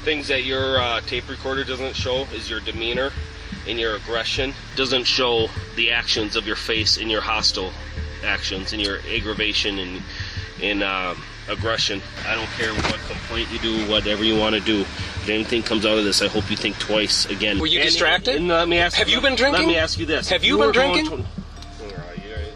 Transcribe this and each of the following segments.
things that your tape recorder doesn't show is your demeanor and your aggression. It doesn't show the actions of your face and your hostile actions and your aggravation and aggression. I don't care what complaint you do, whatever you want to do. If anything comes out of this, I hope you think twice again. Were you distracted? And let me ask Have you been drinking? Let me ask you this. Have you been drinking?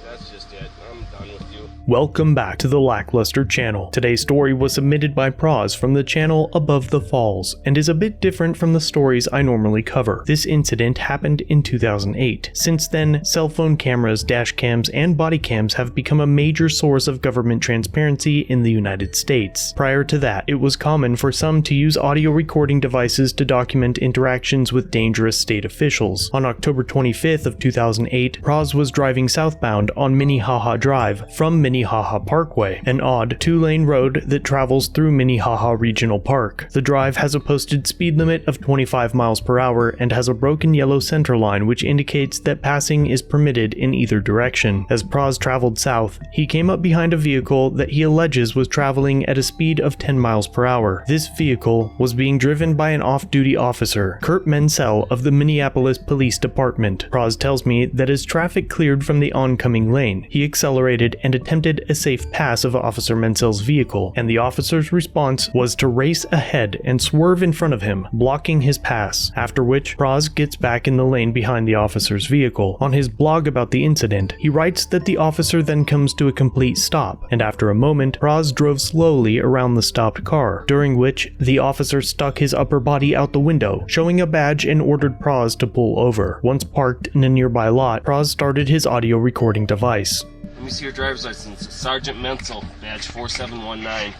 That's just it. I'm done with you. Welcome back to the Lackluster channel. Today's story was submitted by ProdGamer from the channel Above the Falls and is a bit different from the stories I normally cover. This incident happened in 2008. Since then, cell phone cameras, dash cams, and body cams have become a major source of government transparency in the United States. Prior to that, it was common for some to use audio recording devices to document interactions with dangerous state officials. On October 25th of 2008, ProdGamer was driving southbound on Minnehaha Drive from Minnehaha Parkway, an odd two-lane road that travels through Minnehaha Regional Park. The drive has a posted speed limit of 25 miles per hour and has a broken yellow center line which indicates that passing is permitted in either direction. As ProdGamer traveled south, he came up behind a vehicle that he alleges was traveling at a speed of 10 miles per hour. This vehicle was being driven by an off-duty officer, Kurt Menzel of the Minneapolis Police Department. ProdGamer tells me that as traffic cleared from the oncoming lane, he accelerated and attempted a safe pass of Officer Menzel's vehicle, and the officer's response was to race ahead and swerve in front of him, blocking his pass, after which ProdGamer gets back in the lane behind the officer's vehicle. On his blog about the incident, he writes that the officer then comes to a complete stop, and after a moment, ProdGamer drove slowly around the stopped car, during which the officer stuck his upper body out the window, showing a badge and ordered ProdGamer to pull over. Once parked in a nearby lot, ProdGamer started his audio recording device. Let me see your driver's license. Sergeant Menzel, badge 4719.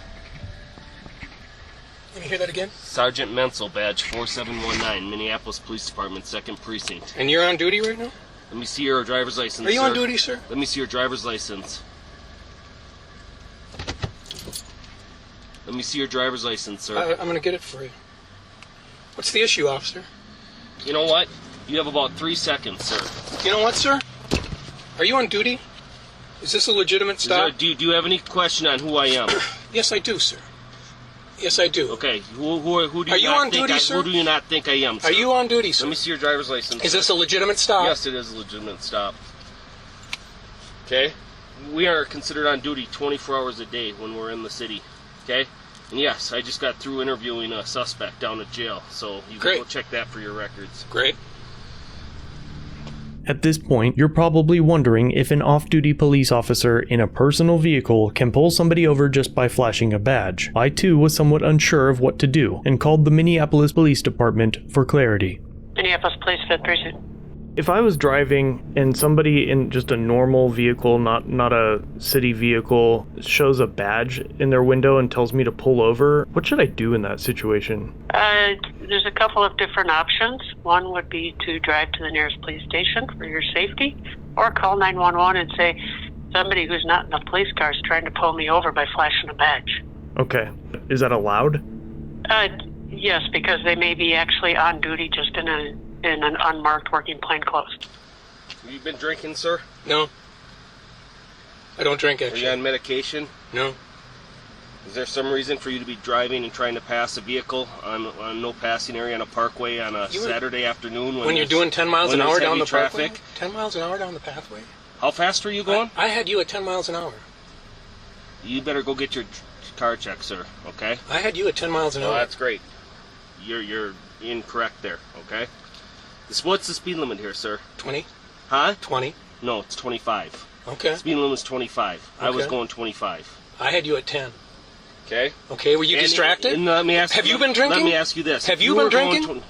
Let me hear that again. Sergeant Menzel, badge 4719, Minneapolis Police Department, 2nd Precinct. And you're on duty right now? Let me see your driver's license, Are you sir. on duty, sir? Let me see your driver's license. Let me see your driver's license, sir. I'm going to get it for you. What's the issue, officer? You know what? You have about 3 seconds, sir. You know what, sir? Are you on duty? Is this a legitimate stop? Do you have any question on who I am? Yes, I do, sir. Yes, I do. Okay, who do you Are you not on think duty, sir? Who do you not think I am, sir? Are you on duty, sir? Let me see your driver's license. Is this a legitimate stop? Yes, it is a legitimate stop. Okay? We are considered on duty 24 hours a day when we're in the city. Okay? And yes, I just got through interviewing a suspect down at jail, so you can go check that for your records. Great. At this point, you're probably wondering if an off-duty police officer in a personal vehicle can pull somebody over just by flashing a badge. I too was somewhat unsure of what to do and called the Minneapolis Police Department for clarity. Minneapolis Police 5th Precinct. If I was driving and somebody in just a normal vehicle, not a city vehicle, shows a badge in their window and tells me to pull over, what should I do in that situation? There's a couple of different options. One would be to drive to the nearest police station for your safety, or call 911 and say, somebody who's not in a police car is trying to pull me over by flashing a badge. Okay. Is that allowed? Yes, because they may be actually on duty just in an unmarked working plainclothes. Have you been drinking, sir? No. I don't drink, actually. Are you on medication? No. Is there some reason for you to be driving and trying to pass a vehicle on no passing area on a parkway on a Saturday afternoon? When you're doing 10 miles an hour down the traffic? pathway? 10 miles an hour down the pathway? How fast are you going? I had you at 10 miles an hour. You better go get your car checked, sir, okay? I had you at 10 miles an hour. Oh, that's great. You're incorrect there, okay? What's the speed limit here, sir? 20. Huh? 20. No, it's 25. Okay. Speed limit is 25. Okay. I was going 25. I had you at 10. Okay. Okay, were you distracted? And let me ask Have you been drinking? Let me ask you this. Have you been drinking?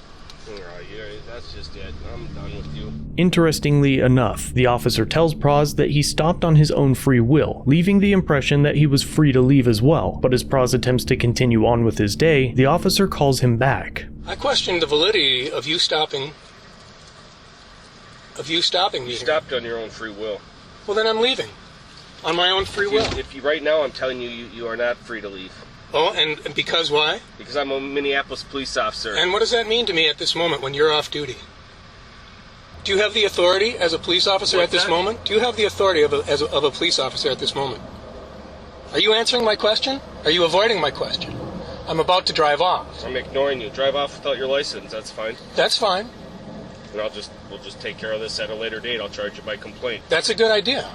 That's just it. I'm done with you. Interestingly enough, the officer tells ProdGamer that he stopped on his own free will, leaving the impression that he was free to leave as well. But as ProdGamer attempts to continue on with his day, the officer calls him back. I question the validity of you stopping. You stopped on your own free will. Well, then I'm leaving. On my own free will. If you right now, I'm telling you, you are not free to leave. Oh, and because why? Because I'm a Minneapolis police officer. And what does that mean to me at this moment when you're off duty? Do you have the authority as a police officer at this moment? Do you have the authority of a police officer at this moment? Are you answering my question? Are you avoiding my question? I'm about to drive off. I'm ignoring you. Drive off without your license. That's fine. That's fine. And we'll just take care of this at a later date. I'll charge you by complaint. That's a good idea.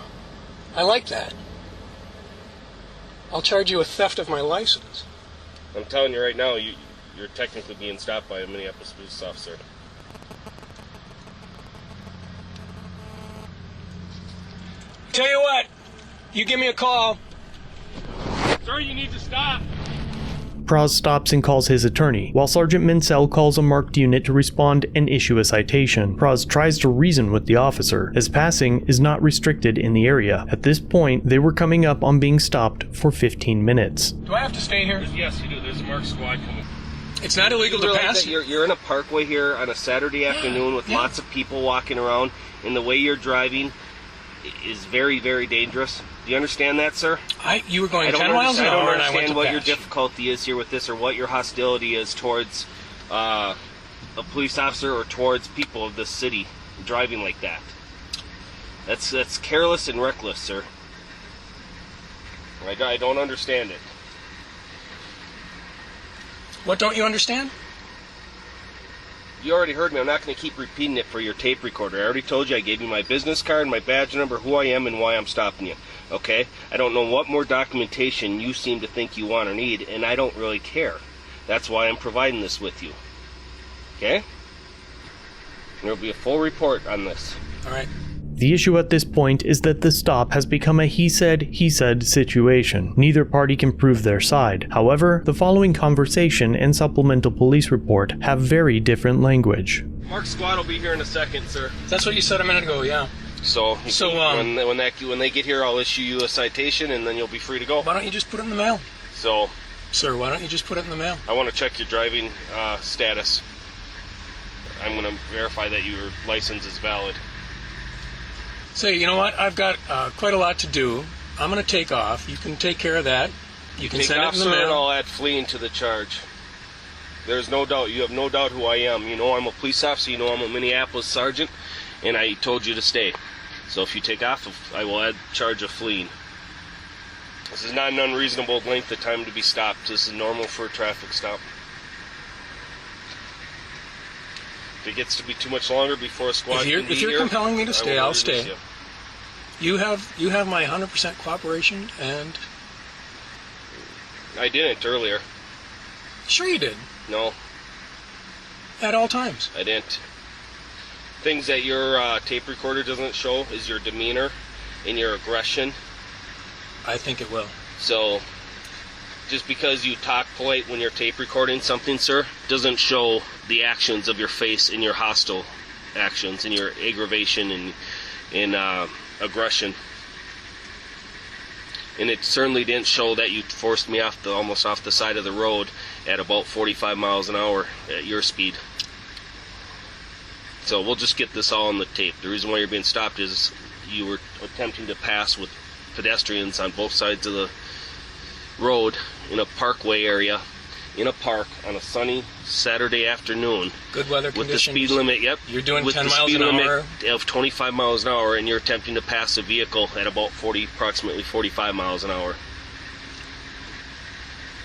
I like that. I'll charge you with theft of my license. I'm telling you right now, you're technically being stopped by a Minneapolis police officer. Tell you what, you give me a call. Sir, you need to stop. PROZ stops and calls his attorney, while Sergeant Mansell calls a marked unit to respond and issue a citation. PROZ tries to reason with the officer, as passing is not restricted in the area. At this point, they were coming up on being stopped for 15 minutes. Do I have to stay here? Yes, you do. There's a marked squad coming. It's not illegal to pass? You're in a parkway here on a Saturday afternoon with lots of people walking around, and the way you're driving is very, very dangerous. Do you understand that, sir? You were going 10 miles an hour and I went to pass. I don't understand what your difficulty is here with this, or what your hostility is towards a police officer or towards people of this city driving like that. That's careless and reckless, sir. I don't understand it. What don't you understand? You already heard me. I'm not going to keep repeating it for your tape recorder. I already told you. I gave you my business card, my badge number, who I am, and why I'm stopping you. Okay? I don't know what more documentation you seem to think you want or need, and I don't really care. That's why I'm providing this with you. Okay? There will be a full report on this. All right. The issue at this point is that the stop has become a he said situation. Neither party can prove their side. However, the following conversation and supplemental police report have very different language. Mark Squad will be here in a second, sir. That's what you said a minute ago, yeah. When they get here, I'll issue you a citation, and then you'll be free to go. Why don't you just put it in the mail? So, sir, why don't you just put it in the mail? I want to check your driving status. I'm going to verify that your license is valid. Say, you know what? I've got quite a lot to do. I'm going to take off. You can take care of that. You can send it in the mail. I'll add fleeing to the charge. There's no doubt. You have no doubt who I am. You know I'm a police officer. You know I'm a Minneapolis sergeant. And I told you to stay. So if you take off, I will add charge of fleeing. This is not an unreasonable length of time to be stopped. This is normal for a traffic stop. If it gets to be too much longer before a squad can be here, if you're compelling me to stay, I'll stay. You have my 100% cooperation, and I didn't earlier. Sure you did. No. At all times. I didn't. Things that your tape recorder doesn't show is your demeanor and your aggression. I think it will. So, just because you talk polite when you're tape recording something, sir, doesn't show the actions of your face and your hostile actions and your aggravation and aggression. And it certainly didn't show that you forced me almost off the side of the road at about 45 miles an hour at your speed. So we'll just get this all on the tape. The reason why you're being stopped is you were attempting to pass with pedestrians on both sides of the road in a parkway area, in a park on a sunny Saturday afternoon. Good weather with conditions. The speed limit, yep. You're doing with 10 the miles speed an limit hour. Of 25 miles an hour, and you're attempting to pass a vehicle at about approximately 45 miles an hour.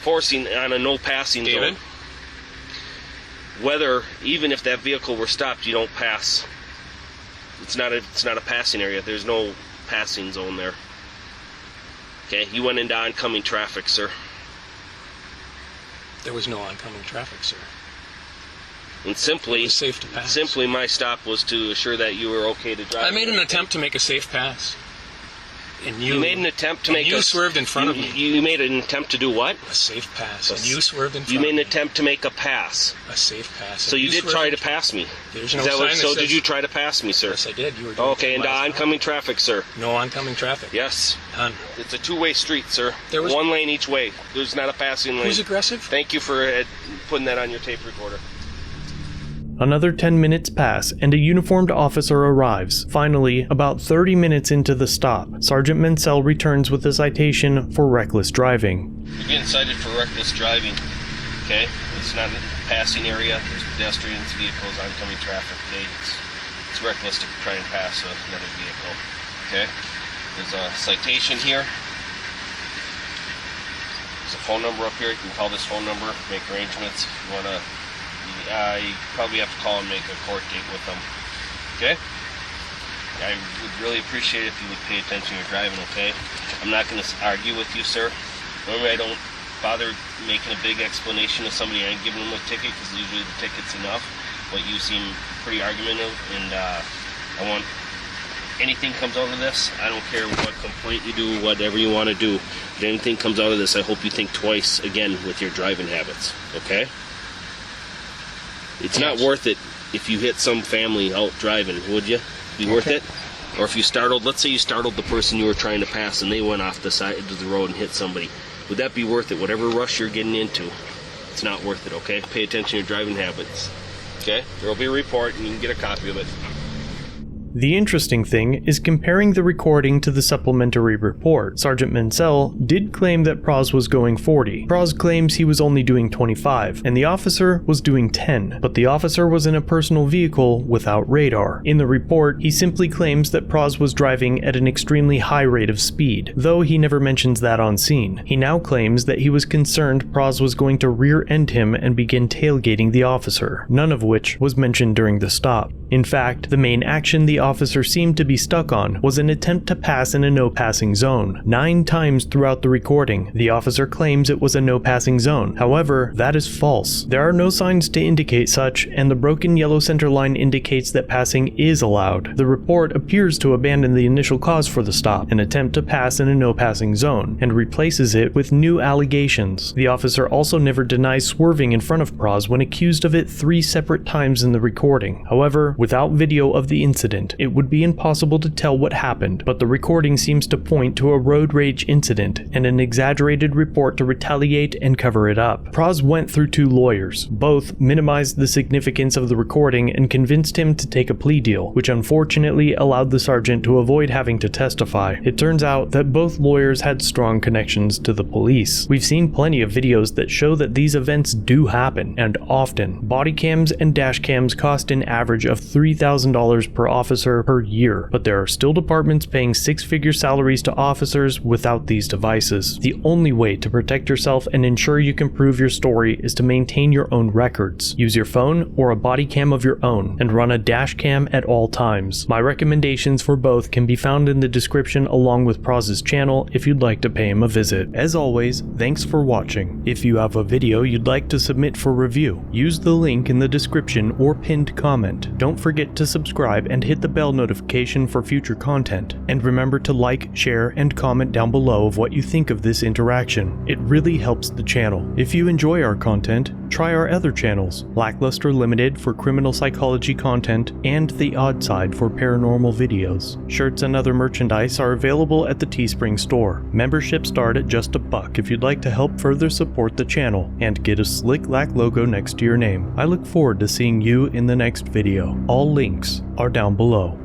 Forcing on a no passing zone. Even if that vehicle were stopped, you don't pass. It's not a passing area. There's no passing zone there. Okay, you went into oncoming traffic, sir. There was no oncoming traffic, sir. And simply, it was safe to pass. Simply, my stop was to assure that you were okay to drive. I made an attempt to make a safe pass. And you made an attempt to make you swerved in front of me. You made an attempt to do what? A safe pass. And you swerved in front of me. You made an attempt to make a pass. A safe pass. So you did try to pass me. There's no sign that So says, did you try to pass me, sir? Yes, I did. You were doing okay, and oncoming traffic, sir. No oncoming traffic. Yes. None. It's a two-way street, sir. There was one lane each way. There's not a passing lane. Who's aggressive? Thank you for putting that on your tape recorder. Another 10 minutes pass, and a uniformed officer arrives. Finally, about 30 minutes into the stop, Sergeant Mansell returns with a citation for reckless driving. You're getting cited for reckless driving, okay? It's not a passing area. There's pedestrians, vehicles, oncoming traffic. Okay? It's reckless to try and pass another vehicle, okay? There's a citation here. There's a phone number up here. You can call this phone number, make arrangements. If you want to, you probably have to call and make a court date with them. Okay? I would really appreciate it if you would pay attention to your driving, okay? I'm not going to argue with you, sir. Normally I don't bother making a big explanation to somebody. I ain't giving them a ticket because usually the ticket's enough. But you seem pretty argumentative, and I want anything comes out of this. I don't care what complaint you do, whatever you want to do. If anything comes out of this, I hope you think twice again with your driving habits, okay? It's not worth it if you hit some family out driving, would you? Be worth it? Or if you startled, let's say you startled the person you were trying to pass and they went off the side of the road and hit somebody. Would that be worth it? Whatever rush you're getting into, it's not worth it, okay? Pay attention to your driving habits, okay? There will be a report and you can get a copy of it. The interesting thing is comparing the recording to the supplementary report. Sergeant Mansell did claim that Proz was going 40. Proz claims he was only doing 25, and the officer was doing 10, but the officer was in a personal vehicle without radar. In the report, he simply claims that Proz was driving at an extremely high rate of speed, though he never mentions that on scene. He now claims that he was concerned Proz was going to rear-end him and begin tailgating the officer, none of which was mentioned during the stop. In fact, the main action the officer seemed to be stuck on was an attempt to pass in a no-passing zone. 9 times throughout the recording, the officer claims it was a no-passing zone. However, that is false. There are no signs to indicate such, and the broken yellow center line indicates that passing is allowed. The report appears to abandon the initial cause for the stop, an attempt to pass in a no-passing zone, and replaces it with new allegations. The officer also never denies swerving in front of Proz when accused of it 3 separate times in the recording. However, without video of the incident, it would be impossible to tell what happened, but the recording seems to point to a road rage incident and an exaggerated report to retaliate and cover it up. Proz went through 2 lawyers. Both minimized the significance of the recording and convinced him to take a plea deal, which unfortunately allowed the sergeant to avoid having to testify. It turns out that both lawyers had strong connections to the police. We've seen plenty of videos that show that these events do happen, and often. Body cams and dash cams cost an average of $3,000 per officer per year, but there are still departments paying 6-figure salaries to officers without these devices. The only way to protect yourself and ensure you can prove your story is to maintain your own records. Use your phone or a body cam of your own, and run a dash cam at all times. My recommendations for both can be found in the description along with Proz's channel if you'd like to pay him a visit. As always, thanks for watching. If you have a video you'd like to submit for review, use the link in the description or pinned comment. Don't forget to subscribe and hit the bell notification for future content. And remember to like, share, and comment down below of what you think of this interaction. It really helps the channel. If you enjoy our content, try our other channels, Lackluster Limited for criminal psychology content, and The Odd Side for paranormal videos. Shirts and other merchandise are available at the Teespring store. Memberships start at just $1 if you'd like to help further support the channel, and get a slick Lack logo next to your name. I look forward to seeing you in the next video. All links are down below.